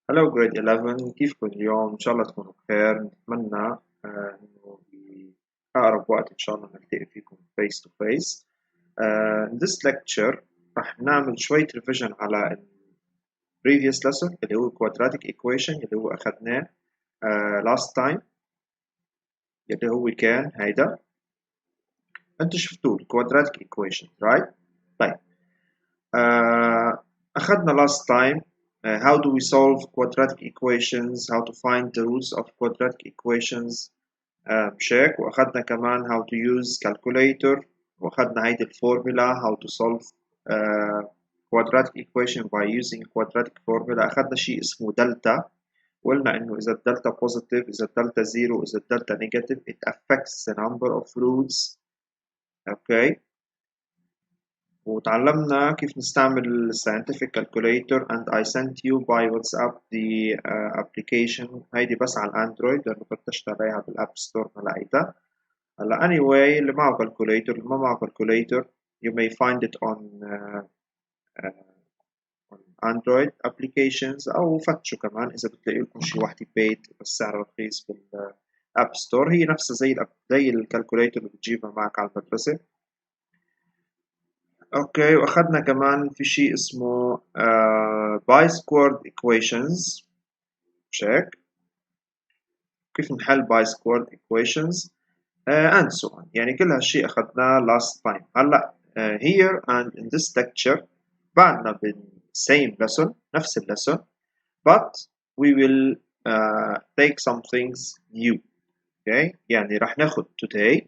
Hello grade 11 كيفكم اليوم؟ إن شاء الله تكونوا بخير. نتمنى إنه بأقرب وقت إن شاء الله نلتقي فيكم face to face. In this lecture رح نعمل شوية revision على ال previous lesson اللي هو quadratic equation اللي هو أخذناه last time اللي هو كان هيدا. أنتوا شفتوه quadratic equation right؟ طيب أخذنا last time how do we solve quadratic equations, how to find the roots of quadratic equations بشيك، وأخذنا كمان how to use calculator، وأخذنا هيدي الفورمولا how to solve quadratic equation by using quadratic formula. أخذنا شيء اسمه دلتا، وقلنا إنه إذا الدلتا positive، إذا الدلتا zero، إذا الدلتا negative it affects the number of roots. okay. وتعلمنا كيف نستعمل scientific calculator and I sent you by WhatsApp the application هيدي بس على الأندرويد لأنه فتشت عليها بالأب ستور ما لقيتها. هلا anyway اللي معه calculator اللي ما معه calculator you may find it on Android applications أو فتشوا كمان إذا بتلاقي لكم شي وحدة paid بس سعرها رخيص بالأب ستور. هي نفسها زي الكالكوليتر اللي بتجيبها معك على المدرسة. اوكي، واخدنا كمان في شيء اسمه باي سكويرد equations check كيف نحل باي سكويرد equations and so on. يعني كل هالشيء اخدناه last time. هلا here and in this lecture بعدنا بال same lesson نفس lesson but we will take some things new. okay، يعني راح ناخد today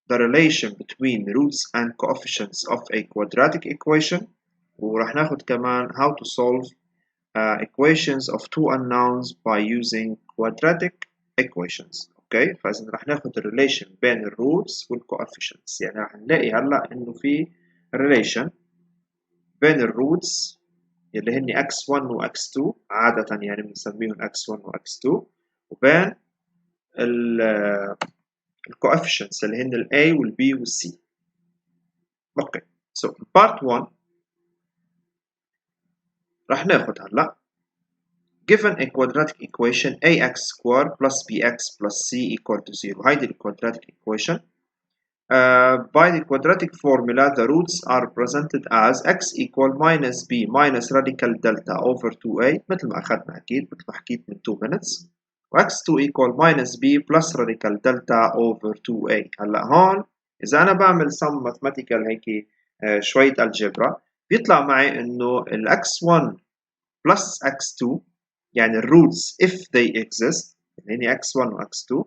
the relation between roots and coefficients of a quadratic equation، وراح ناخد كمان how to solve equations of two unknowns by using quadratic equations. اوكي، فاذا راح ناخد relation بين الروتس والcoefficients. يعني راح نلاقي هلا انه في relation بين الروتس اللي هن x1 و x2 عادة يعني بنسميهم x1 و x2 وبين الكوفيشنتس اللي هن ال A وال B وال C. اوكي، so part 1 راح ناخد هلا given a quadratic equation ax squared plus bx plus c equal to 0. هيدي ال quadratic equation. By the quadratic formula the roots are presented as x equal minus b minus radical delta over 2a مثل ما أخذنا أكيد مثل ما حكيت من 2 minutes، و x2 equal minus b plus radical delta over 2a. هلا هون إذا أنا بعمل sum mathematical هيك شوية algebra بيطلع معي إنه ال x1 plus x2 يعني الرولز if they exist يعني x1 و x2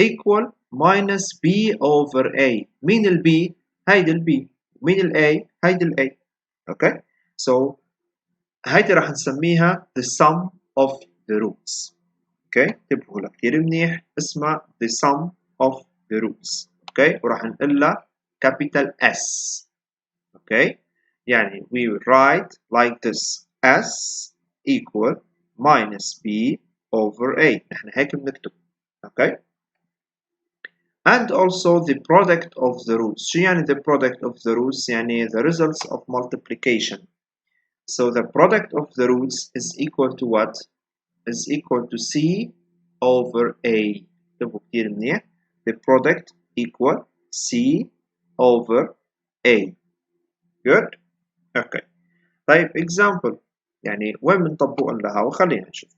equal minus b over a. مين ال b؟ هيدي ال b. مين ال a؟ هيدي ال a. okay، so هيدي راح نسميها the sum of the roots. okay، انتبهوا لها كتير منيح، اسمها the sum of the roots. okay، وراح نقول لها capital S. okay، يعني we will write like this S equal minus b over a. نحن هيك بنكتب. okay، and also the product of the roots. شو يعني the product of the roots؟ يعني the results of multiplication. so the product of the roots is equal to what? is equal to c over a. انتبهوا كتير منيح، the product equal c over a. good. okay، طيب example يعني وين بنطبق لها وخلينا نشوف.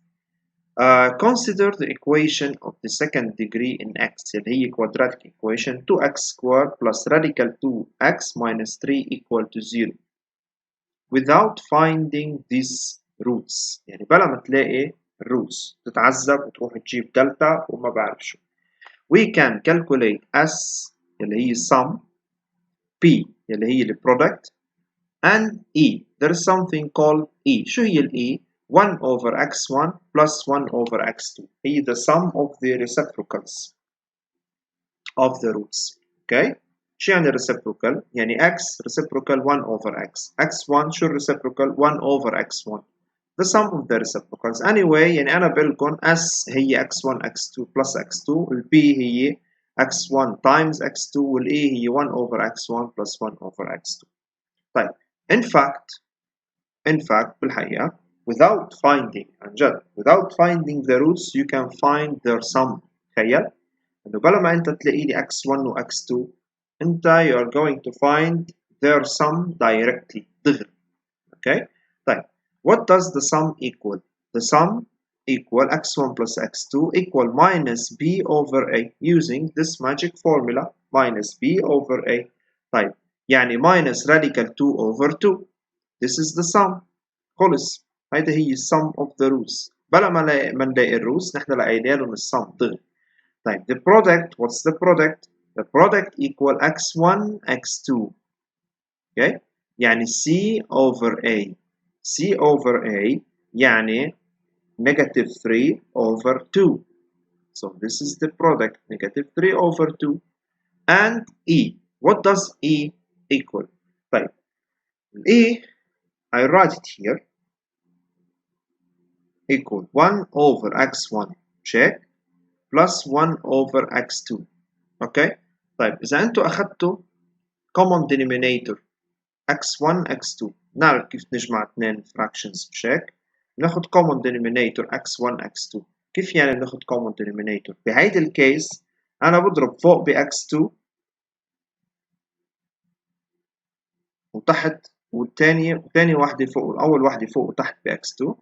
consider the equation of the second degree in x اللي هي quadratic equation 2x squared plus radical 2x minus 3 equal to 0 without finding these roots. يعني بلا ما تلاقي roots تتعذب وتروح تجيب دلتا وما بعرف شو. we can calculate s اللي هي sum، p اللي هي ال product and e. there is something called e. شو هي ال e؟ 1 over x1 plus 1 over x2 هي the sum of the reciprocals of the roots. okay، شو يعني reciprocal؟ يعني x reciprocal 1 over x. x1 شو reciprocal؟ 1 over x1. the sum of the reciprocals. anyway يعني أنا بقول لكم s هي x1 x2 plus x2 وال p هي x1 times x2 وال e هي 1 over x1 plus 1 over x2. طيب in fact in fact بالحقيقة without finding عن جد without finding the roots you can find their sum. تخيل إنه بلا ما أنت تلاقي لي x1 و x2 أنت you are going to find their sum directly دغري. Okay. طيب what does the sum equal? The sum equal x1 plus x2 equal minus b over a using this magic formula minus b over a. طيب يعني minus radical 2 over 2. This is the sum. خلص هيدا هي sum of the roots. بلا ما نلاقي الروس نحن لقينا لهم السم دغري. طيب the product, what's the product? The product equal x1 x2. Okay. يعني c over a. c over a يعني negative 3 over 2. So this is the product, negative 3 over 2. And e. What does e equal? طيب e, I write it here, equal 1 over x1 check plus 1 over x2. Okay. طيب إذا أنتوا أخذتوا common denominator x1 x2 نعرف كيف نجمع اثنين fractions بشكل ناخد common denominator x1 x2. كيف يعني ناخد common denominator؟ بهيدي الكيس أنا بضرب فوق ب x2 وتحت وتاني واحدة فوق أول واحدة فوق وتحت ب x2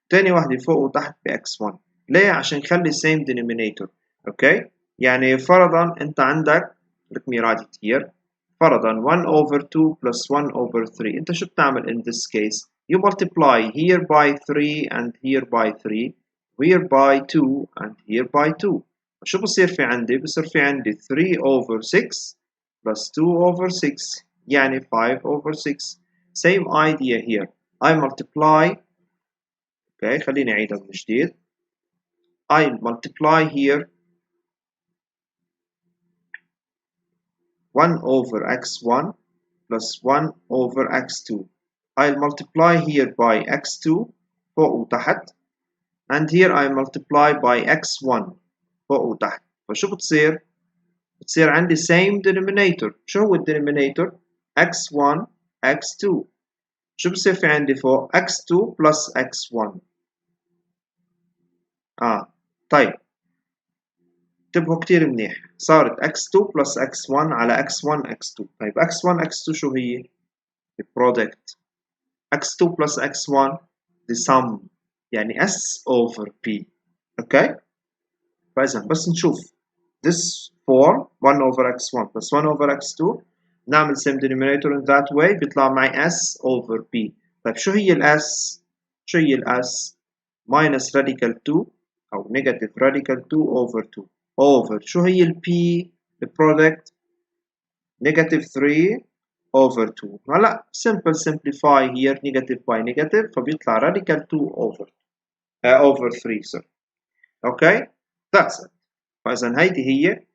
تاني واحدة فوق وتحت ب x1. ليه؟ عشان نخلي same denominator. أوكي؟ يعني فرضا أنت عندك let me write it here. فرضا 1 over 2 plus 1 over 3. أنت شو بتعمل in this case? You multiply here by 3 and here by 3 here by 2 and here by 2. شو بصير في عندي؟ بصير في عندي 3 over 6 plus 2 over 6 يعني 5 over 6. Same idea here. I multiply. Okay, خليني أعيدها من جديد. I multiply here 1 over x1 plus 1 over x2. I'll multiply here by x2 فوق وتحت and here I multiply by x1 فوق وتحت. فشو بتصير؟ بتصير عندي same denominator. شو هو denominator؟ x1 x2. شو بصير في عندي فوق؟ x2 plus x1. طيب انتبهوا كتير منيح. صارت x2 plus x1 على x1 x2. طيب x1 x2 شو هي؟ the product. x2 plus x1 the sum يعني s over p. اوكي. فإذا بس نشوف this form 1 over x1 plus 1 over x2 نعمل same denominator in that way بيطلع معي s over p. طيب شو هي ال s؟ شو هي ال s؟ minus radical 2 أو negative radical 2 over 2 over شو هي ال p؟ the product negative 3 over 2. هلا simple simplify here negative by negative فبيطلع radical 2 over 3 sorry. Okay. That's it. فإذا هيدي هي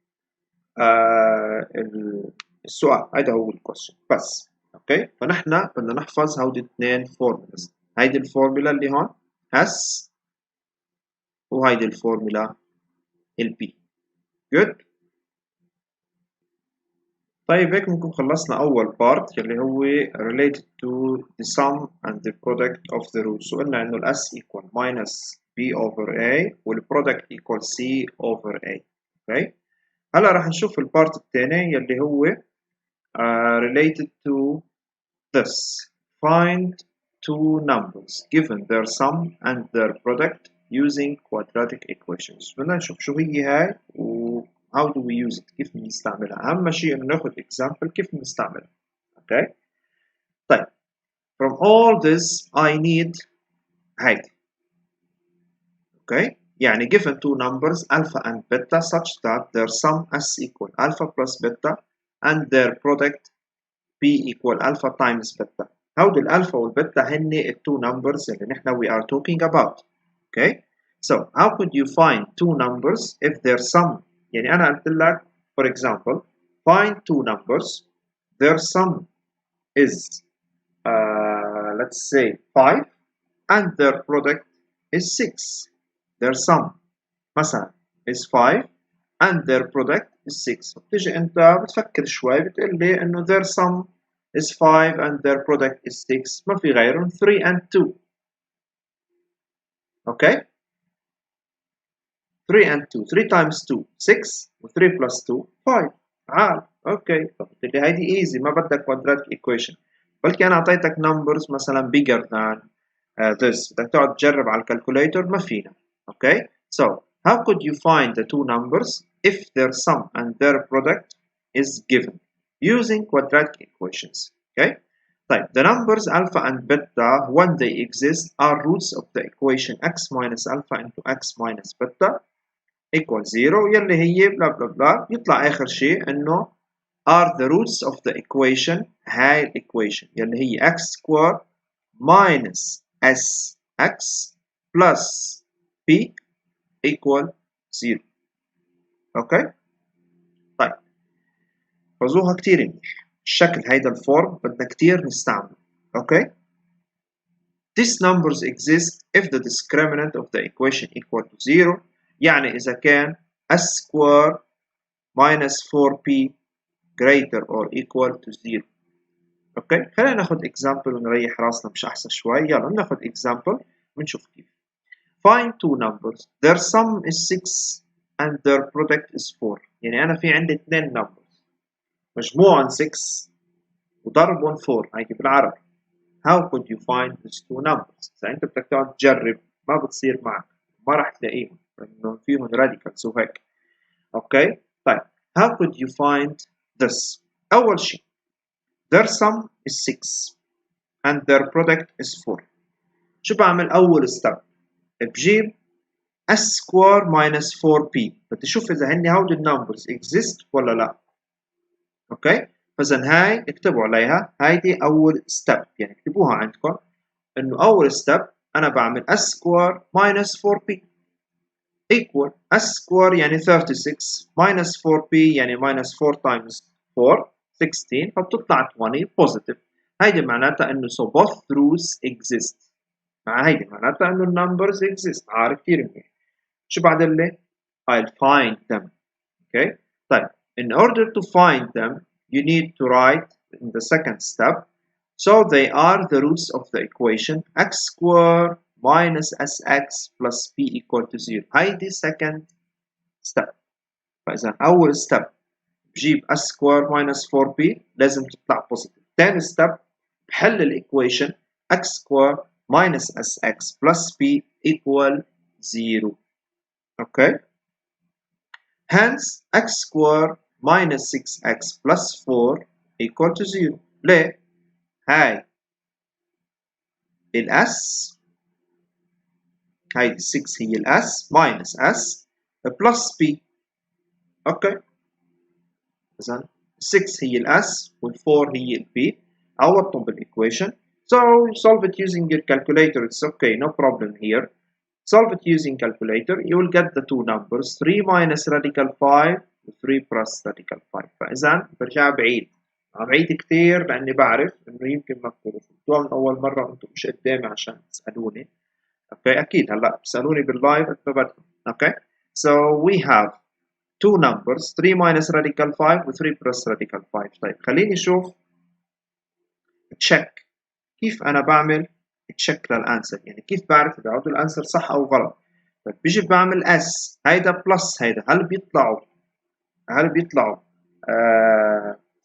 السؤال. هيدا هو الكويشن بس. اوكي. فنحن بدنا نحفظ هودي اثنين فورمولاز. هيدي الفورمولا اللي هون S وهيدي الفورمولا P. Good. طيب هيك بنكون خلصنا أول part اللي هو related to the sum and the product of the roots. وقلنا إنه ال S equal minus B over A وال product equal C over A. Okay. هلا راح نشوف البارت الثاني يلي هو related to this. Find two numbers given their sum and their product using quadratic equations. بدنا نشوف شو هي هاي و how do we use it. كيف بنستعملها. أهم شيء إنه ناخذ example كيف بنستعملها. Okay. طيب from all this I need هيدي. Okay. يعني given two numbers alpha and beta such that their sum s equal alpha plus beta and their product p equal alpha times beta. هودي الالفا والبيتا هن two numbers اللي نحن we are talking about. Okay. So how could you find two numbers if their sum يعني أنا قلت لك for example find two numbers their sum is let's say 5 and their product is 6. Their sum مثلا is 5 and their product is 6. بتيجي أنت بتفكر شوي بتقول لي إنه their sum is 5 and their product is 6. ما في غيرهم 3 and 2. Okay? 3 and 2. 3 times 2 6 و 3 plus 2 5. اوكي فبالتالي هيدي easy ما بدك quadratic equation. بلكي انا اعطيتك numbers مثلا bigger than this بدك تقعد تجرب على الكالكوليتر ما فينا. Okay? So how could you find the two numbers if their sum and their product is given using quadratic equations? Okay? طيب the numbers alpha and beta when they exist are roots of the equation x minus alpha into x minus beta equal 0 يلي هي بلا بلا بلا يطلع آخر شيء إنه are the roots of the equation هاي الإيكويشن يلي هي x square minus sx plus b equal 0. أوكي؟ طيب حفظوها كتير منيح. الشكل هيدا الفورم بدنا كتير نستعمله. أوكي؟ These numbers exist if the discriminant of the equation equal to 0 يعني إذا كان s square minus 4p greater or equal to 0. اوكي خلينا ناخذ example ونريح راسنا مش احسن شوي. يلا ناخذ example ونشوف كيف. Find two numbers their sum is 6 and their product is 4. يعني انا في عندي اثنين numbers مجموعهم 6 وضربهم 4 هيك بالعربي. How could you find these two numbers؟ إذا أنت بدك تقعد تجرب ما بتصير معك ما راح تلاقيهم لأنه فيهم radicals وهيك. أوكي طيب how could you find this؟ أول شيء their sum is 6 and their product is 4. شو بعمل أول step؟ بجيب s square minus 4p. بدي أشوف إذا هني هودي numbers exist ولا لا. أوكي فإذا هاي اكتبوا عليها هيدي أول step يعني اكتبوها عندكم إنه أول step أنا بعمل s square minus 4p equal s square يعني 36 minus 4p يعني minus 4 times 4 16 فبتطلع 20 positive. هيدي معناتها إنه so both roots exist. مع هيدي معناتها إنه numbers exist. عارف كتير منيح. شو بعد اللي I'll find them. Okay طيب in order to find them you need to write in the second step so they are the roots of the equation x square minus sx plus p equal to 0. هيدي second step. فإذا أول step بجيب s square minus 4p لازم تطلع positive. ثاني step بحل الإيكويشن x square minus sx plus p equal 0. Okay hence x square minus 6x plus 4 equal to 0. ليه؟ هاي الاس هاي 6 هي الاس minus s plus p. اوكي اذا 6 هي الاس وال4 هي البي. عوضتهم بالايكويشن so solve it using your calculator. It's okay, no problem here. Solve it using calculator. You will get the two numbers 3 minus radical 5 و 3 plus radical 5. فإذا برجع بعيد كتير لأني بعرف إنه يمكن ما تكونوا فهمتوها من أول مرة وأنتم مش قدامي عشان تسألوني. أوكي أكيد هلا بتسألوني باللايف أتبعتكم. أوكي so we have two numbers 3 minus radical 5 و 3 plus radical 5. طيب خليني أشوف تشيك كيف أنا بعمل تشيك للأنسر يعني كيف بعرف إذا عودوا الأنسر صح أو غلط. طيب بيجي بعمل S هيدا بلس هيدا هل بيطلعوا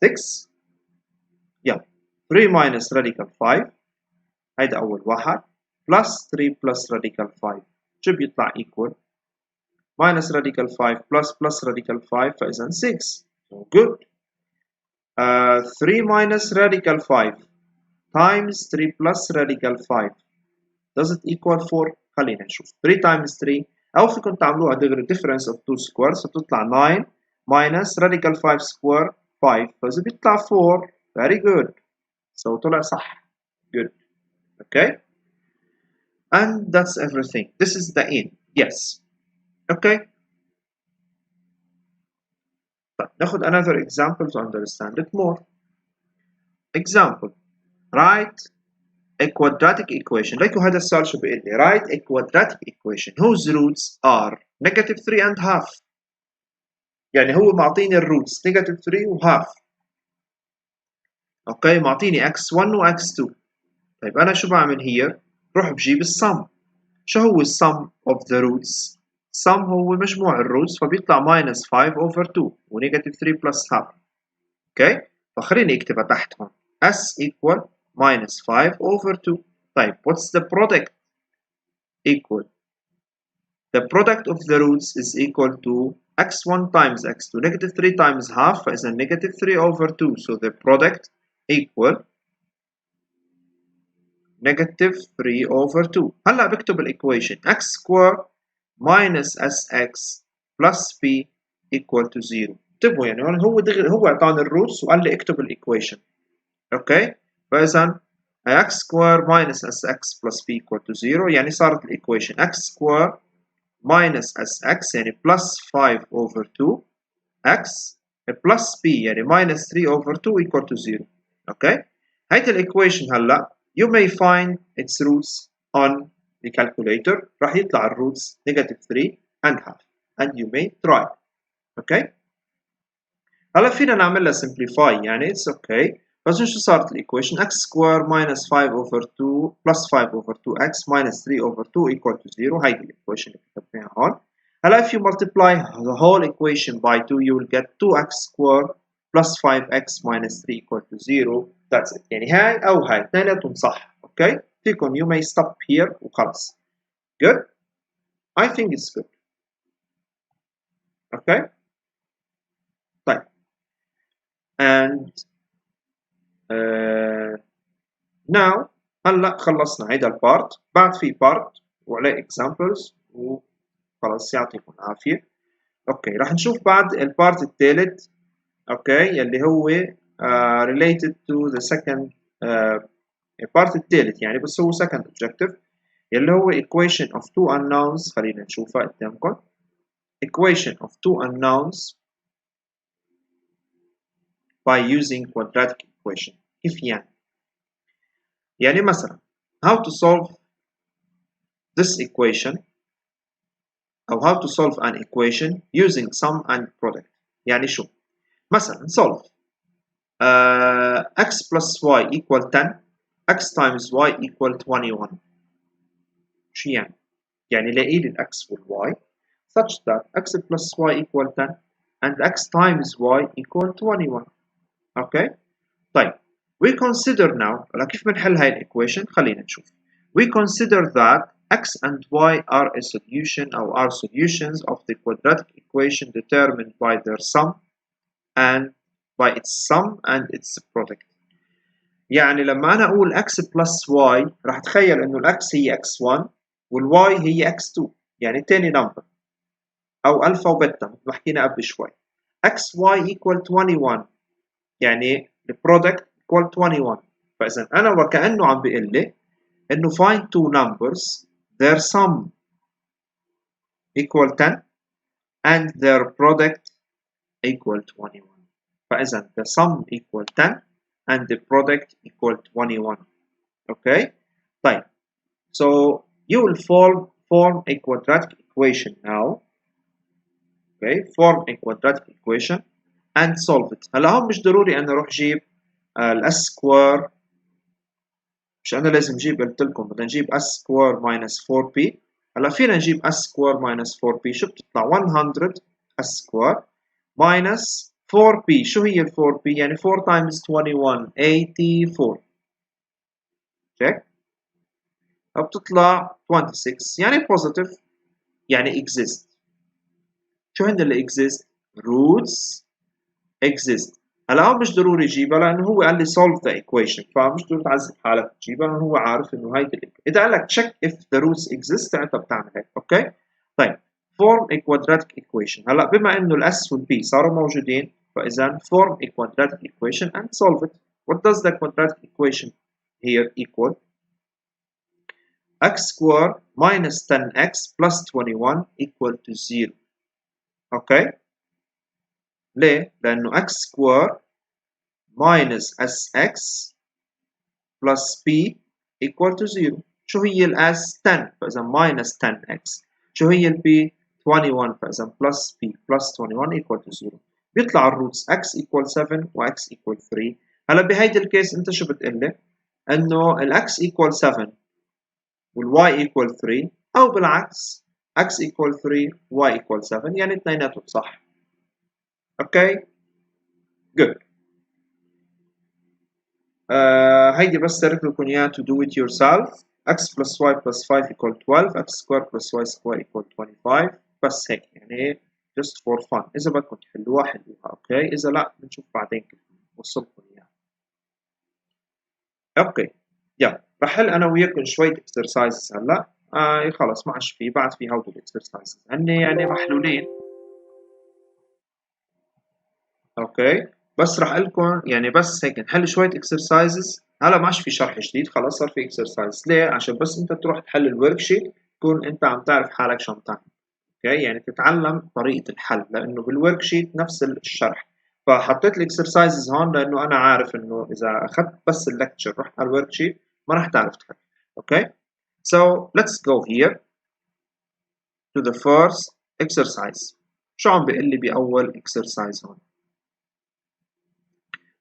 6 يلا 3 minus radical 5 هيدا أول واحد plus 3 plus radical 5 شو بيطلع equal minus radical 5 plus radical 5 فإذا 6. so good 3 minus radical 5 times 3 plus radical 5 does it equal 4؟ خلينا نشوف 3 times 3 أو فيكم تعملوها دغري difference of 2 squares فبتطلع 9 minus radical 5 square 5 فإذا بيطلع 4 very good so طلع صح good. Okay and that's everything. This is the end. Yes. Okay طيب ناخذ another example to understand it more. Example write a quadratic equation. ليكوا هذا السؤال شو بيقول لي write a quadratic equation whose roots are negative 3 and half. يعني هو معطيني الروتس negative 3 و half. اوكي معطيني x1 و x2. طيب انا شو بعمل هير؟ بروح بجيب السم. شو هو السم of the roots؟ sum هو مجموع الروتس، فبيطلع minus 5 over 2 و negative 3 plus half. اوكي فخليني اكتبها تحت هون s equal minus 5 over 2. طيب what's the product equal? The product of the roots is equal to x1 times x2 negative 3 times half is a negative 3 over 2, so the product equal negative 3 over 2. هلا بكتب الايكويشن x square minus sx plus b equal to 0. انتبهوا يعني هو اعطاني الروتس وقال لي اكتب الايكويشن. اوكي فاذا x square minus sx plus b equal to 0 يعني صارت الايكويشن x square minus sx يعني plus 5 over 2 x plus b يعني minus 3 over 2 equal to 0. اوكي هيدي الايكويشن هلا you may find its roots on the calculator. راح يطلع الروتس negative 3 and half and you may try. اوكي هلا فينا نعملها simplify يعني it's okay. بس شو صارت الايكويشن x square minus 5 over 2 plus 5 over 2x minus 3 over 2 equal to 0. هيدي الايكويشن اللي كتبناها هون. هلا if you multiply the whole equation by 2 you will get 2x square plus 5x minus 3 equal to 0. That's it. يعني هاي أو هاي اثنيناتهم صح. Okay فيكم you may stop here وخلص. Good. I think it's good. Okay. طيب and now هلا خلصنا هيدا البارت. بعد في بارت وعليه examples وخلص يعطيكم العافية. اوكي راح نشوف بعد البارت الثالث. اوكي يلي هو related to the second البارت الثالث يعني بس هو second objective يلي هو equation of two unknowns. خلينا نشوفها قدامكم. equation of two unknowns by using quadratic equation. كيف يعني؟ يعني مثلا how to solve this equation أو how to solve an equation using sum and product. يعني شو؟ مثلا solve x plus y equal 10 x times y equal 21. شو يعني؟ يعني لاقي لي x وال y such that x plus y equal 10 and x times y equal 21. اوكي طيب we consider now كيف بنحل هاي الايكويشن؟ خلينا نشوف. we consider that x and y are a solution or are solutions of the quadratic equation determined by their sum and by its sum and its product. يعني لما انا اقول x plus y راح تخيل انه الاكس هي x1 والواي هي x2 يعني تاني نمبر او الفا وبيتا مثل ما حكينا قبل شوي. xy equal 21 يعني البرودكت equal 21. فاذا انا وكانه عم بيقول لي انه find two numbers their sum equal 10 and their product equal 21. فاذا the sum equal 10 and the product equal 21. okay طيب so you will form a quadratic equation now. okay form a quadratic equation and solve it. هلا هون مش ضروري انا اروح اجيب الاس سكوير. مش انا لازم اجيب قلت لكم بدنا نجيب اس سكوير ماينس 4 بي. هلا فينا نجيب اس سكوير ماينس 4 بي. شو بتطلع 100 اس سكوير ماينس 4 بي. شو هي ال 4 بي؟ يعني 4 times 21 84. check بتطلع 26 يعني positive يعني exist. شو هن اللي exist؟ roots exist. هلا هون مش ضروري يجيبها لانه هو قال لي solve the equation فمش ضروري تعذب حالك تجيبها لانه هو عارف انه هيدي اذا قال لك check if the roots exist انت بتعمل هيك. اوكي طيب form a quadratic equation. هلا بما انه الاس والبي صاروا موجودين فاذا form a quadratic equation and solve it. what does the quadratic equation here equal? x square minus 10x plus 21 equal to 0. اوكي ليه؟ لانه x square minus sx plus b equal to 0. شو هي ال s 10 فإذا minus 10x. شو هي ال b 21 فإذا plus b plus 21 equal to 0. بيطلع الروتس x equal 7 و x equal 3. هلا بهيدي الكيس انت شو بتقول لي؟ انه الاكس ايكوال 7 والواي ايكوال 3، او بالعكس x equal 3 y equal 7، يعني اثنيناتهم صح. اوكي good. هيدي بس ترك لكم اياها to do it yourself. x plus y plus 5 equal 12، x square plus y square equal 25. بس هيك يعني just for fun. اذا بدكم تحلوها حلوها، اوكي، اذا لا بنشوف بعدين كيف نوصلكم اياها. اوكي يلا رح حل انا وياكم شويه exercises هلا. خلص ما عادش في بعد في هودول exercises هن يعني محلولين. اوكي بس راح لكم يعني بس هيك نحل شويه exercises. هلا ما عادش في شرح جديد، خلاص صار في exercise. ليه؟ عشان بس انت تروح تحل الورك شيت تكون انت عم تعرف حالك شو عم تعمل. اوكي يعني تتعلم طريقه الحل، لانه بالورك شيت نفس الشرح. فحطيت الاكسرسايزز هون لانه انا عارف انه اذا اخذت بس الليكتشر رحت على الورك شيت ما راح تعرف تحل. اوكي so let's go here to the first exercise. شو عم بيقول لي باول exercise هون؟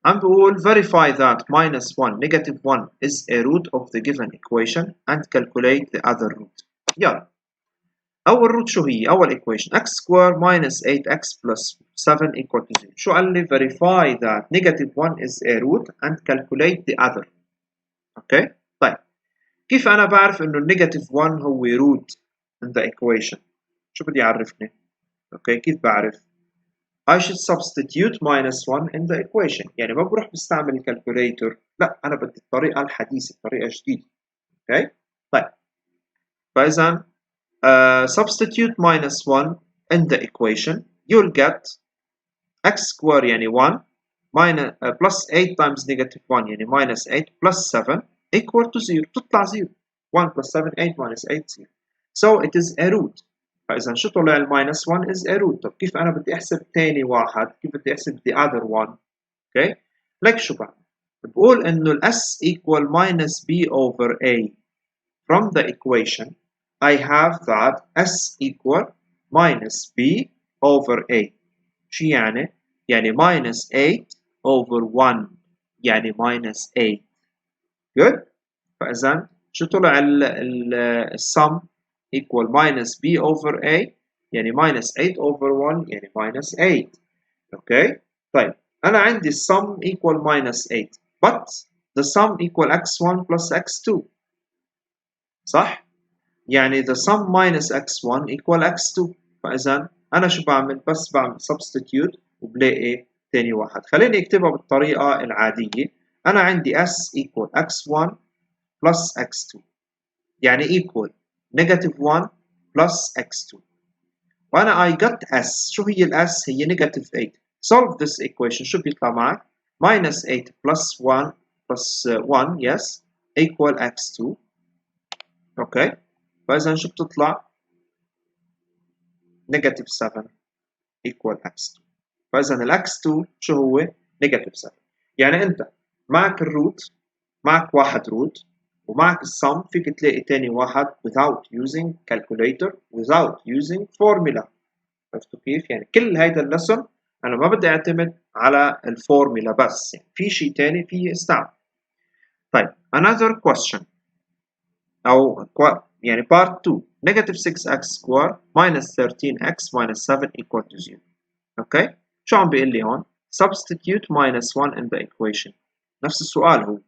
عم بقول verify that minus 1 negative 1 is a root of the given equation and calculate the other root. يلا أول root شو هي؟ أول equation x square minus 8x plus 7 equal to 0. شو قال لي؟ verify that negative 1 is a root and calculate the other. أوكي؟ طيب كيف أنا بعرف إنه negative 1 هو root in the equation؟ شو بدي يعرفني؟ أوكي كيف بعرف؟ I should substitute minus 1 in the equation. يعني ما بروح بستعمل الكالكوليتر، لا أنا بدي الطريقة الحديثة، طريقة جديدة. أوكي؟ طيب فإذا substitute minus 1 in the equation, you'll get x square يعني 1 minus plus 8 times negative 1 يعني minus 8 plus 7 equal to 0. تطلع 0. 1 plus 7 8 minus 8 0. So it is a root. فإذا شو طلع الماينس 1 is a root. طب كيف أنا بدي أحسب تاني واحد؟ كيف بدي أحسب the other one؟ أوكي؟ لك شو بعمل؟ بقول إنه ال s equal minus b over a. From the equation I have that s equal minus b over a. شو يعني؟ يعني minus 8 over 1 يعني minus 8. Good؟ فإذا شو طلع السم equal minus b over a يعني minus 8 over 1 يعني minus 8. اوكي طيب انا عندي السم equal minus 8 but the sum equal x1 plus x2 صح؟ يعني the sum minus x1 equal x2. فإذا أنا شو بعمل؟ بس بعمل substitute وبلاقي تاني واحد. خليني أكتبها بالطريقة العادية. أنا عندي s equal x1 plus x2 يعني equal negative 1 plus x2. وأنا I got s. شو هي ال s؟ هي negative 8. Solve this equation. شو بيطلع معك؟ minus 8 plus 1 plus 1 yes equal x2. أوكي فإذا شو بتطلع؟ negative 7 equal x2. فإذا ال x2 شو هو؟ negative 7. يعني أنت معك الروت، معك واحد روت، ومعك السم فيك تلاقي تاني واحد without using calculator without using formula. عرفتوا كيف؟ يعني كل هيدا اللسن أنا ما بدي أعتمد على الفورمولا بس، يعني في شيء تاني فيه استعمل. طيب another question أو يعني part 2 negative 6x square minus 13x minus 7 equal to 0. أوكي شو عم بيقول لي هون؟ substitute minus 1 in the equation. نفس السؤال هو.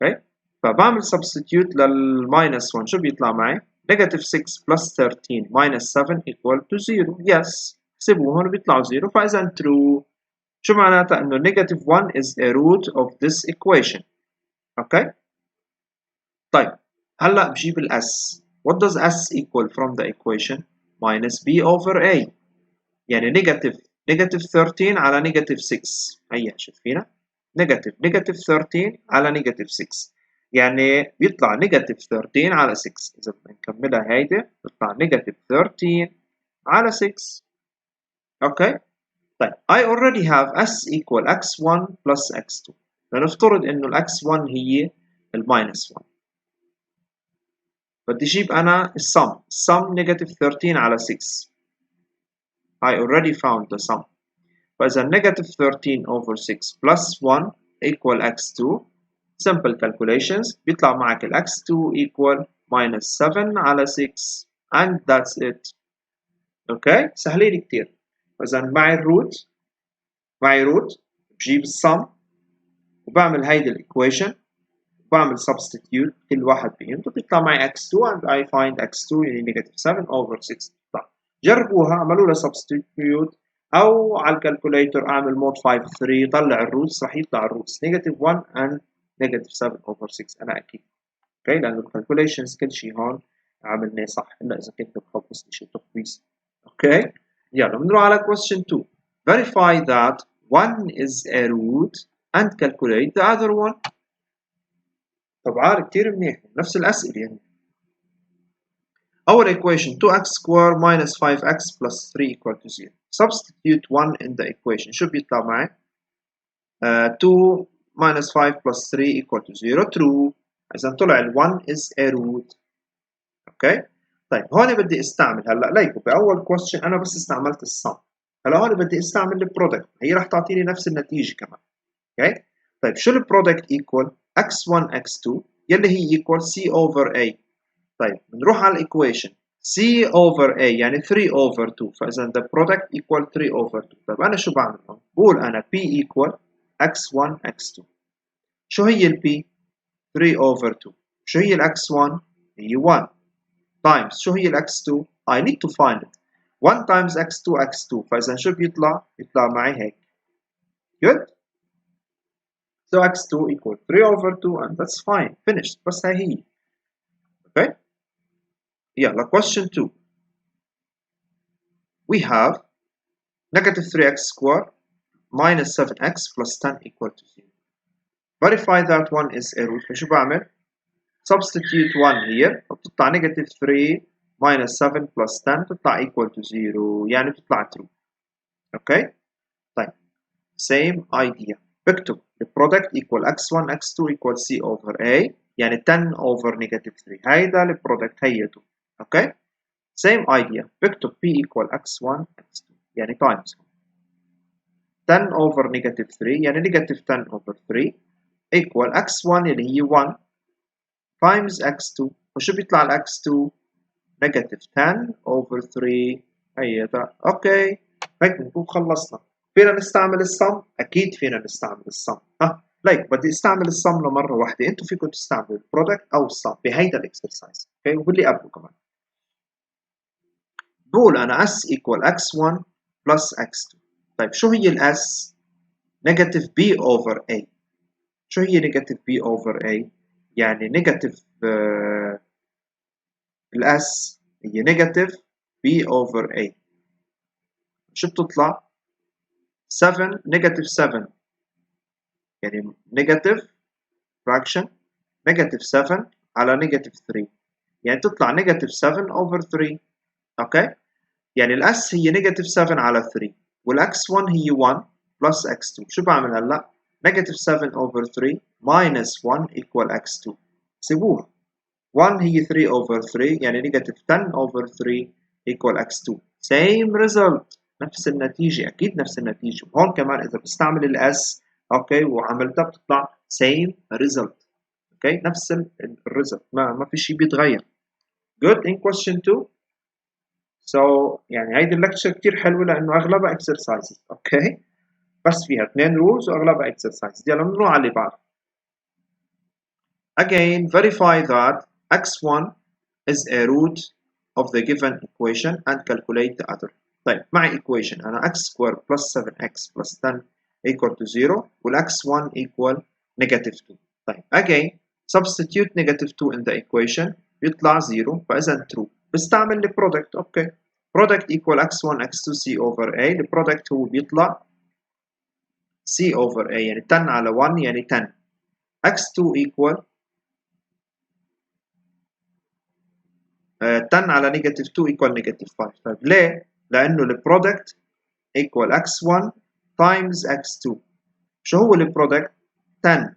اوكي فبعمل substitute للماينس 1 شو بيطلع معي؟ negative 6 plus 13 minus 7 equal to 0. yes احسبوا هون بيطلعوا 0. فإذا true. شو معناتها؟ إنه negative 1 is a root of this equation. اوكي طيب هلا بجيب ال s. what does s equal from the equation؟ minus b over a يعني negative 13 على negative 6. هيا شايفينها؟ negative 13 على negative 6 يعني بيطلع negative 13 على 6. إذا بدنا نكملها هيدي بيطلع negative 13 على 6. أوكي طيب I already have s equal x1 plus x2. فنفترض إنه ال x1 هي الماينس 1. بدي أجيب أنا السم negative 13 على 6. I already found the sum. فإذا negative 13 over 6 plus 1 equal x2 simple calculations بيطلع معك ال x2 equal minus 7 على 6 and that's it. اوكي سهلين كتير. اذا معي الروت بجيب السم وبعمل هيدي الايكويشن بعمل substitute كل واحد فيهم بتطلع معي x2 and I find x2 يعني negative 7 over 6 بتطلع. جربوها اعملوا لها substitute او على الكالكوليتر اعمل مود 5 3 طلع الروتس راح يطلع الروتس negative 1 and negative 7 over 6 انا اكيد. اوكي لانه الكالكوليشنز كل شيء هون عملناه صح الا اذا كنت مخبصني شيء تخبيص. اوكي يلا بنروح على question 2. Verify that one is a root and calculate the other one. طبعا كتير منيح نفس الأسئلة يعني. أول equation 2x square minus 5x plus 3 equal to 0. Substitute 1 in the equation. شو بيطلع معي؟ 2 minus 5 plus 3 equal to 0. True. إذا طلع ال 1 is a root. أوكي؟ طيب هون بدي استعمل هلا ليكو بأول question أنا بس استعملت السم. هلا هون بدي استعمل البرودكت هي راح تعطيني نفس النتيجة كمان. أوكي؟ طيب شو البرودكت equal؟ x1 x2 يلي هي equal c over a. طيب بنروح على الايكويشن c over a يعني 3 over 2 فاذا the product equal 3 over 2. طيب انا شو بعمل هون؟ بقول انا p equal x1 x2. شو هي ال p؟ 3 over 2. شو هي ال x1؟ هي 1 times شو هي ال x2؟ I need to find it. 1 times x2 x2 فاذا شو بيطلع؟ بيطلع معي هيك. good. So x2 equal 3 over 2 and that's fine. Finished. بس هاي هي. Okay. يلا question 2. We have negative 3x squared minus 7x plus 10 equal to 0. Verify that one is a root. فشو بعمل؟ Substitute 1 here بتطلع negative 3 minus 7 plus 10 بتطلع equal to 0 يعني بتطلع true. Okay. طيب same idea بكتب the product equal x1 x2 equal c over a يعني 10 over negative 3 هيدا البرودكت هيته. اوكي same idea بكتب p equal x1 x2 يعني times 10 over negative 3 يعني negative 10 over 3 equal x1 اللي هي 1 times x2 وشو بيطلع ال x2 negative 10 over 3 هيدا. اوكي هيك بنكون خلصنا. فينا نستعمل السم؟ اكيد فينا نستعمل السم. لايك بدي استعمل السم لمره واحده انتم فيكم تستعملوا البرودكت او السم بهيدا الاكسرسايز. اوكي وباللي قبله كمان بقول انا s equal x1 plus x2. طيب شو هي ال s؟ negative b over a. شو هي negative b over a؟ يعني negative ال s هي negative b over a. شو بتطلع؟ 7 negative 7 يعني negative fraction negative 7 على negative 3 يعني تطلع negative 7 over 3. اوكي يعني الاس هي negative 7 على 3 والاكس 1 هي 1 plus x2. شو بعمل هلا؟ negative 7 over 3 minus 1 equal x2. سيبوها 1 هي 3 over 3 يعني negative 10 over 3 equal x2. same result نفس النتيجة أكيد نفس النتيجة. وهون كمان إذا بستعمل الاس اوكي وعملتها بتطلع same result. اوكي نفس الريزلت ما في شيء بيتغير. good in question 2. so يعني هيدي اللكتشر كتير حلوة لأنه أغلبها exercises. اوكي بس فيها 2 rules وأغلبها exercises. يلا بنروح على اللي بعده. again verify that x1 is a root of the given equation and calculate the other. طيب معي equation أنا x squared plus 7x plus 10 equal to 0 وال x1 equal negative 2. طيب again substitute negative 2 in the equation يطلع 0 فإذا true. بستعمل ال product. اوكي product equal x1 x2 c over a. ال product هو بيطلع c over a يعني 10 على 1 يعني 10 x2 equal 10 على negative 2 equal negative 5. طيب ليه؟ لأنه ال product equal x1 times x2. شو هو ال product؟ 10.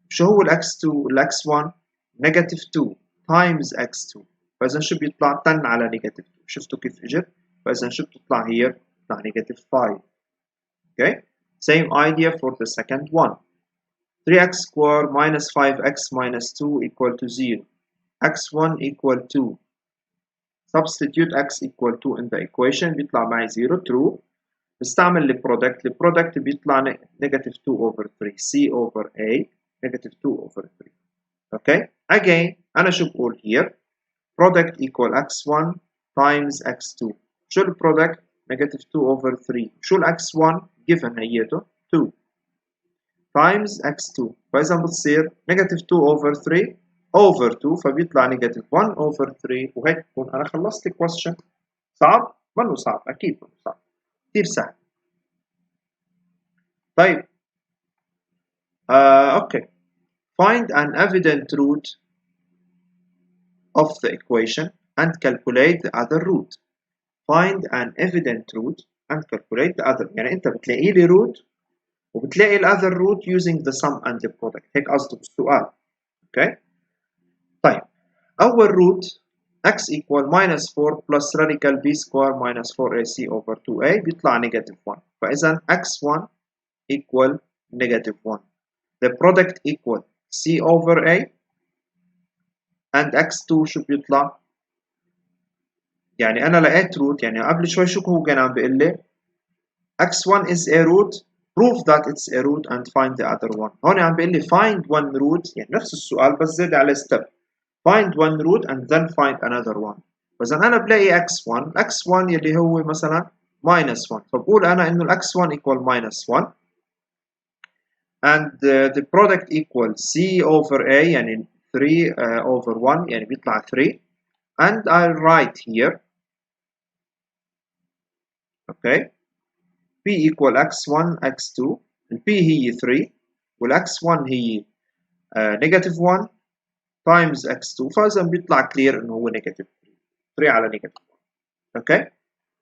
شو هو ال x2 ال x1 negative 2 times x2. فإذا شو بيطلع 10 على negative 2. شفتوا كيف اجت؟ فإذا شو بتطلع هي؟ بتطلع negative 5. Okay. Same idea for the second one. 3x square minus 5x minus 2 equal to 0. x1 equal to, substitute x equal to in the equation بيطلع معي 0 true. بستعمل البرودكت بيطلع negative 2 over 3 c over a negative 2 over 3. okay, again أنا شو بقول here product equal x1 times x2. شو البرودكت negative 2 over 3. شو x1 given هيته 2 times x2. فإذا بتصير negative 2 over 3 over 2 فبيطلع negative 1 over 3 وهيك بكون أنا خلصت question. صعب؟ منه صعب أكيد منه صعب كثير سهل. طيب okay, find an evident root of the equation and calculate the other root. find an evident root and calculate the other. يعني أنت بتلاقي لي root وبتلاقي ال other root using the sum and the product. هيك قصده بالسؤال. okay. طيب أول root x equal minus 4 plus radical b square minus 4ac over 2a بيطلع negative 1. فإذا x1 equal negative 1. The product equal c over a and x2 شو بيطلع؟ يعني أنا لقيت root. يعني قبل شوي شو هو كان عم بيقول لي x1 is a root, prove that it's a root and find the other one. هون عم بيقول لي find one root. يعني نفس السؤال بس زاد على step. find one root and then find another one. فإذا أنا بلاقي x1 يلي هو مثلا minus 1 فبقول أنا إنه x1 equal minus 1 and the product equal c over a يعني 3 over 1 يعني بيطلع 3 and I'll write here okay p equal x1 x2 ال p هي 3 وال x1 هي negative 1 times x2 فإذا بيطلع clear إنه هو negative 3 على negative 1. okay.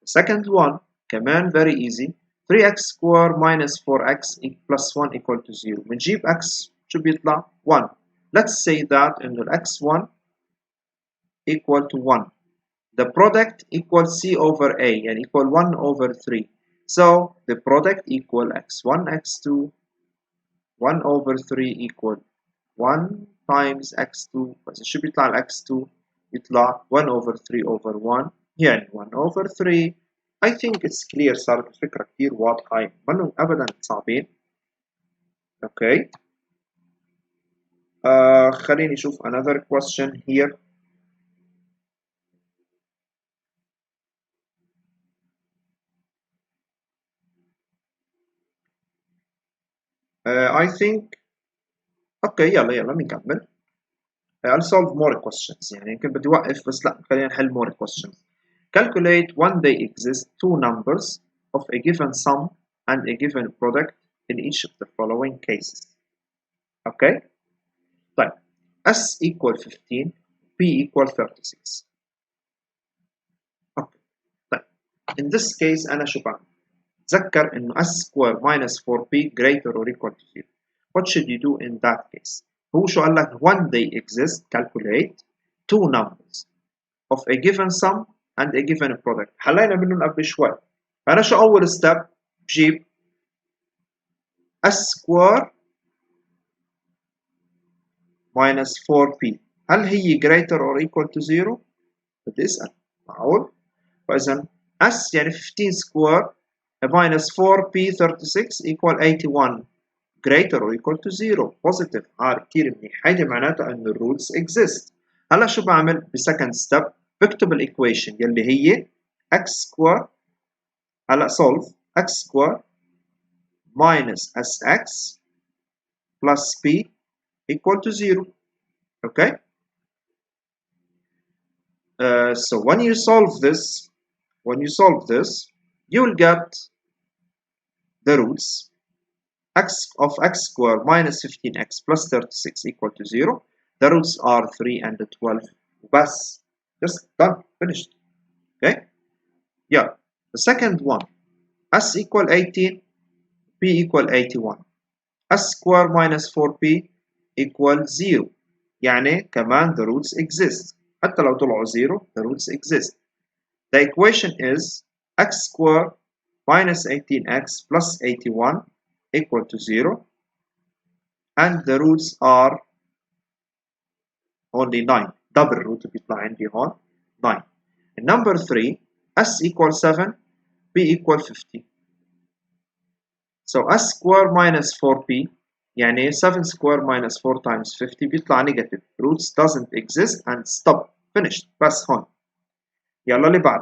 second one كمان very easy 3x square minus 4x plus 1 equal to 0. بنجيب x شو بيطلع 1. let's say that إنه ال x1 equal to 1. the product equal c over a يعني equal 1 over 3. so the product equal x1 x2 1 over 3 equal 1 times x2. بس شو بيطلع ال x2 يطلع 1 over 3 over 1 يعني 1 over 3. I think it's clear. صارت الفكرة كتير واضحة منهم أبدا صعبين. okay. خليني أشوف another question here. I think okay يلا بنكمل. I'll solve more questions. يعني يمكن بدي أوقف بس لا خلينا نحل more questions. calculate when they exist two numbers of a given sum and a given product in each of the following cases. okay. طيب s equal 15 p equal 36. okay. طيب in this case أنا شو بعمل؟ تذكر إنه s square minus 4p greater or equal to 0. what should you do in that case؟ هو شو قال لك when they exist calculate two numbers of a given sum and a given product. حلينا منهم قبل شوي. فأنا شو أول step بجيب s square minus 4p هل هي greater or equal to 0؟ بدي أسأل معقول؟ فإذا s يعني 15 square minus 4p 36 equal 81 greater or equal to 0 positive. كتير منيح. هيدي معناتها إنه الرولز exist. هلا شو بعمل بسكند ستيب؟ بكتب الإيكويشن يلي هي x square. هلا solve x square minus sx plus p equal to 0. okay. So when you solve this you will get the roots x of x square minus 15x plus 36 equal to 0. the roots are 3 and 12 بس just done finished. okay. yeah. the second one s equal 18 p equal 81 s square minus 4p equal 0 يعني كمان the roots exist. حتى لو طلعوا 0 the roots exist. the equation is x square minus 18x plus 81 equal to 0 and the roots are only 9. double root بيطلع عندي هون 9. number 3 s equals 7 b equals 50. so s square minus 4b يعني 7 square minus 4 times 50 بيطلع negative. roots doesn't exist and stop. finished. بس هون. يلا اللي بعد.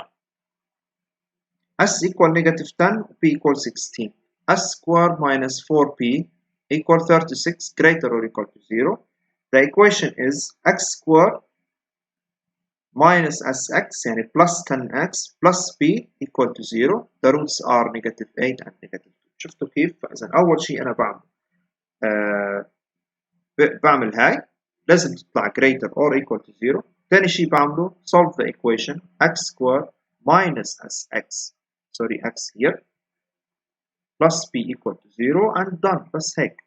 s equal negative 10 p equal 16. s square minus 4p equal 36 greater or equal to 0. The equation is x square minus sx يعني plus 10x plus p equal to 0. The roots are negative 8 and negative 2. شفتوا كيف؟ فإذا أول شيء أنا بعمل هاي لازم تطلع greater or equal to 0. ثاني شيء بعمله solve the equation x square minus sx sorry x here plus p equal to 0 and done. بس هيك.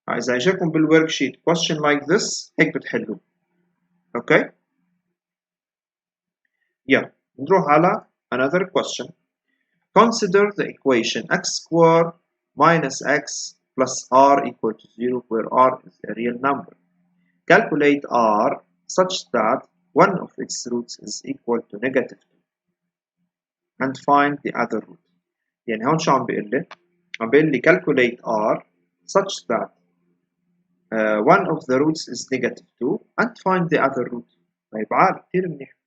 إذا اجاكم بالورك شيت question like this هيك بتحلوه. اوكي يلا نروح على another question. Consider the equation x square minus x plus r equal to 0 where r is a real number. Calculate r such that one of its roots is equal to negative 2 and find the other root. يعني هون شو عم بيقول لي؟ عم بيقول لي calculate r such that one of the roots is negative 2 and find the other root. طيب عال كثير منيح.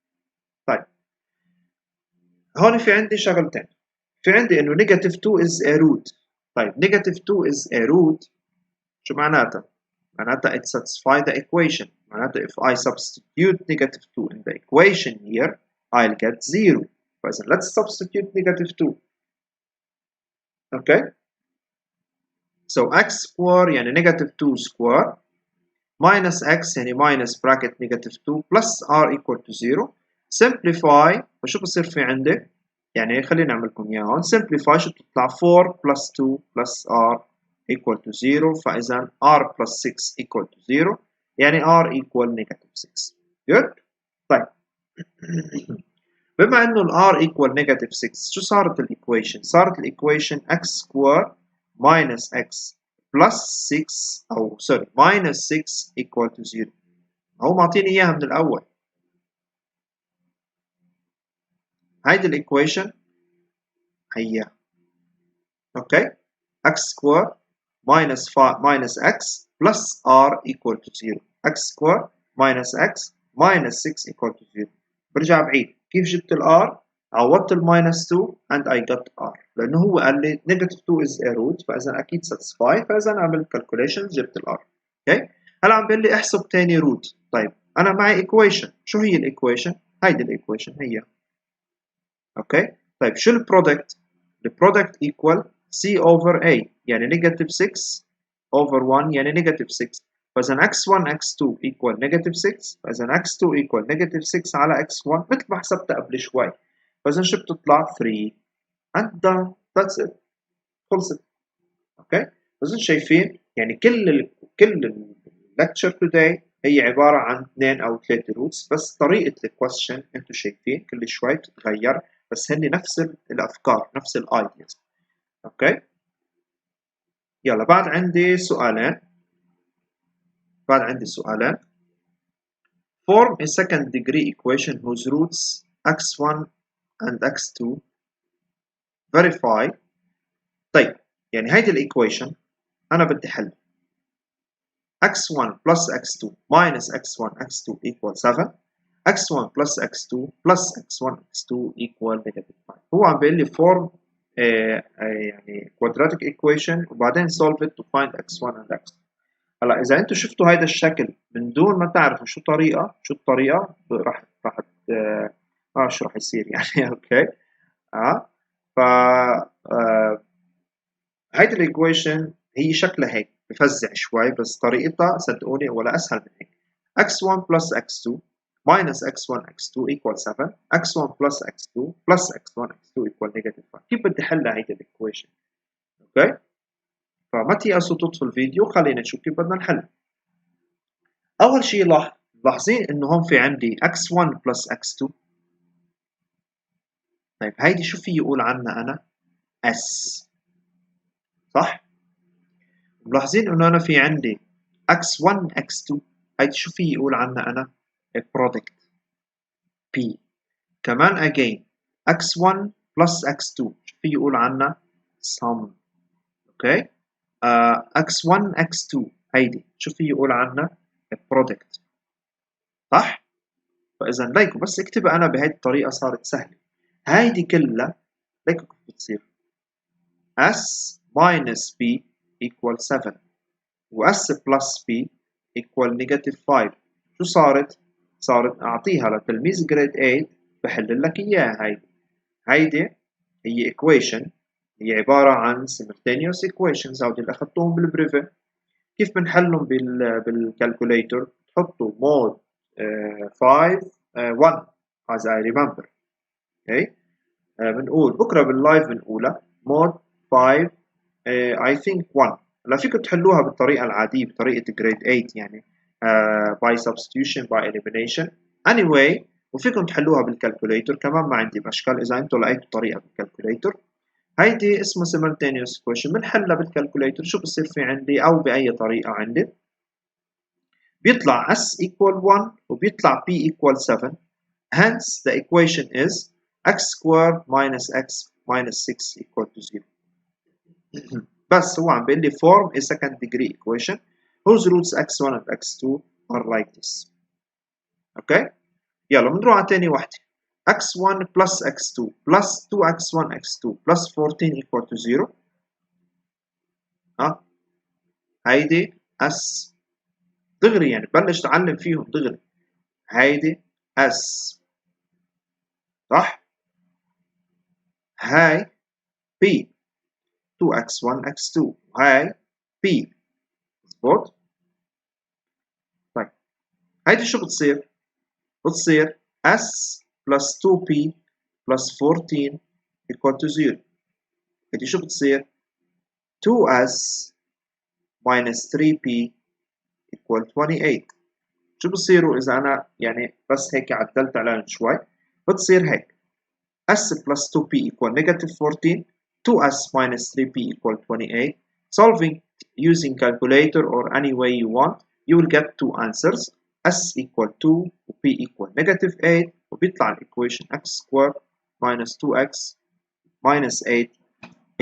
طيب هون في عندي شغلتين. في عندي انه negative 2 is a root. طيب negative 2 is a root شو معناتها؟ معناتها it satisfies the equation. معناتها if I substitute negative 2 in the equation here I'll get 0. فإذا let's substitute negative 2. okay so x square يعني negative 2 square minus x يعني minus bracket negative 2 plus r equal to 0. simplify وشو بصير في عندي؟ يعني خلينا نعمل لكم اياها هون. simplify شو بتطلع 4 plus 2 plus r equal to 0. فإذا r plus 6 equal to 0 يعني r equal negative 6. good. طيب بما انه ال r equal negative 6 شو صارت الايكويشن؟ صارت الايكويشن x square minus x plus 6 او سوري minus 6 equal to 0. هو معطيني اياها من الاول. هيدي الايكويشن هي اوكي x square minus x plus r equal to 0. x square minus x minus 6 equal to 0. برجع بعيد كيف جبت ال r؟ عوضت ال minus 2 and I got r لأنه هو قال لي negative 2 is a root فإذا أكيد satisfy فإذا عملت calculations جبت ال r. اوكي هلا عم بيقول لي احسب تاني root. طيب أنا معي equation. شو هي الايكويشن؟ هيدي الايكويشن هي. اوكي طيب شو البرودكت؟ البرودكت equal c over a يعني negative 6 over 1 يعني negative 6. فإذا x1 x2 equal negative 6 فإذا x2 equal negative 6 على x1 مثل ما حسبتها قبل شوي. فإذا شو بتطلع 3 and done. that's it. خلصت. اوكي إذا شايفين يعني كل lecture today هي عبارة عن 2 أو 3 roots بس طريقة الquestion انتم شايفين كل شوي بتتغير بس هن نفس الأفكار نفس الايدياز. اوكي يلا بعد عندي سؤالين. form a second degree equation whose roots x1 and x2 verify. طيب يعني هيدي الايكويشن انا بدي حل x1 plus x2 minus x1 x2 equal 7 x1 plus x2 plus x1 x2 equal negative 5. هو عم بيقول لي form يعني quadratic equation وبعدين solve it to find x1 and x2. هلا اذا انتم شفتوا هذا الشكل من دون ما تعرفوا شو الطريقه راح شو راح يصير يعني اوكي ف هيدي الايكويشن هي شكلها هيك بفزع شوي بس طريقتها صدقوني ولا اسهل من هيك. x1 plus x2 minus x1 x2 equal 7 x1 plus x2 plus x1 x2 equal negative 5. كيف بدي حلها هيدي الايكويشن؟ اوكي فما تيأسوا تطفوا الفيديو خلينا نشوف كيف بدنا نحل. أول شيء لاحظين إنه هون في عندي x1 plus x2. طيب هيدي شو في يقول عنها أنا؟ s صح؟ ملاحظين إنه أنا في عندي x1 x2 هيدي شو في يقول عنها أنا؟ a product p. كمان again x1 plus x2 شو في يقول عنها؟ sum. اوكي x1 x2 هيدي شو في يقول عنها؟ a product. صح؟ فإذا ليكوا بس اكتبها أنا بهيدي الطريقة صارت سهلة. هيدي كلها ليكوا كيف بتصير؟ s minus b equal 7 و s plus b equal negative 5. شو صارت؟ صارت أعطيها لتلميذ جريد 8 بحل لك إياها. هيدي هي equation، هي عبارة عن simultaneous equations هودي اللي أخذتوهم بالبريفي. كيف بنحلهم بالكالكوليتر؟ تحطوا مود 5 1 as I remember. اوكي بنقول بكره باللايف بنقولها مود 5 I think 1. هلا فيكم تحلوها بالطريقه العاديه بطريقه جريد 8 يعني by substitution by elimination anyway، وفيكم تحلوها بالكالكوليتر كمان ما عندي مشكل اذا انتم لقيتوا طريقه بالكالكوليتر. هيدي اسمها simultaneous equation بنحلها بالكالكوليتر. شو بصير في عندي او باي طريقه عندي؟ بيطلع s equal 1 وبيطلع p equal 7. Hence the equation is x squared minus x minus 6 equal to 0. بس هو عم بيقول لي form a second degree equation whose roots x1 and x2 are like this. اوكي يلا بنروح على تاني وحده. x1 plus x2 plus 2x1 x2 plus 14 equal to 0. ها هيدي s دغري يعني بلش تعلم فيهم دغري. هيدي s صح؟ هاي b 2x1 x2 وهاي b. مظبوط؟ طيب هيدي شو بتصير؟ بتصير s plus 2p plus 14 equal to 0. هيدي شو بتصير؟ 2s minus 3p equal 28. شو بصيروا إذا أنا يعني بس هيك عدلت عليهم شوي؟ بتصير هيك s plus 2p equal negative 14 2s minus 3p equal 28. Solving using calculator or any way you want you will get two answers s equal 2 و p equal negative 8 وبيطلع equation x squared minus 2x minus 8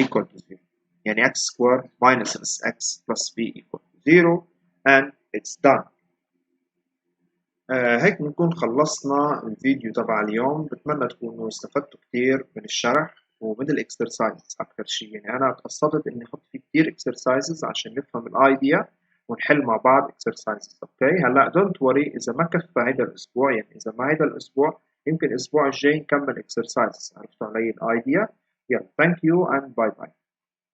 equal to 0. يعني x squared minus x plus p equal to 0 and it's done. هيك بنكون خلصنا الفيديو تبع اليوم. بتمنى تكونوا استفدتوا كتير من الشرح ومن الاكسرسايزز اكثر شيء. يعني انا قصدت اني احط فيه كتير اكسرسايزز عشان نفهم الايديا ونحل مع بعض اكسرسايزز. اوكي هلا دونت وري اذا ما كفى هيدا الاسبوع، يعني اذا ما هيدا الاسبوع يمكن الاسبوع الجاي نكمل اكسرسايزز. عرفتوا علي الايديا؟ يلا ثانك يو اند باي باي.